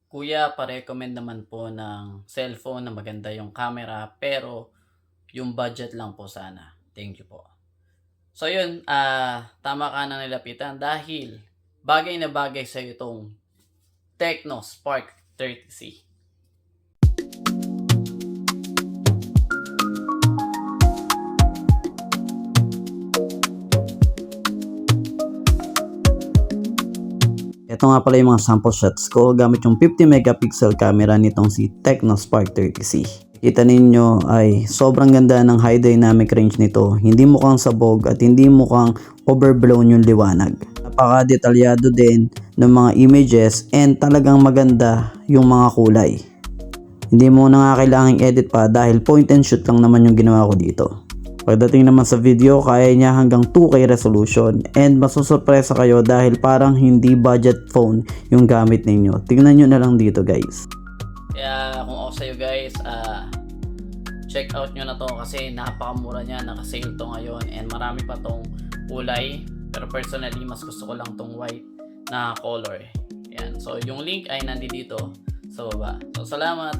Kuya, pa-recommend naman po ng cellphone na maganda yung camera pero yung budget lang po sana. Thank you po. So yun, tama ka na nilapitan dahil bagay na bagay sa itong Tecno Spark 30C. Ito nga pala yung mga sample shots ko gamit yung 50 megapixel camera nitong si Tecno Spark 30C. Kita ninyo ay sobrang ganda ng high dynamic range nito. Hindi mukhang sabog at hindi mukhang overblown yung liwanag. Napaka-detalyado din ng mga images and talagang maganda yung mga kulay. Hindi mo na nga kailangang edit pa dahil point and shoot lang naman yung ginawa ko dito. Pagdating naman sa video, kaya niya hanggang 2K resolution and masusurpresa kayo dahil parang hindi budget phone yung gamit ninyo. Tingnan nyo na lang dito guys. Kaya kung ako sa'yo guys, check out nyo na to kasi napakamura niya, naka-sale to ngayon and marami pa tong kulay. Pero personally, mas gusto ko lang tong white na color. Yan. So yung link ay nandito sa baba. So salamat!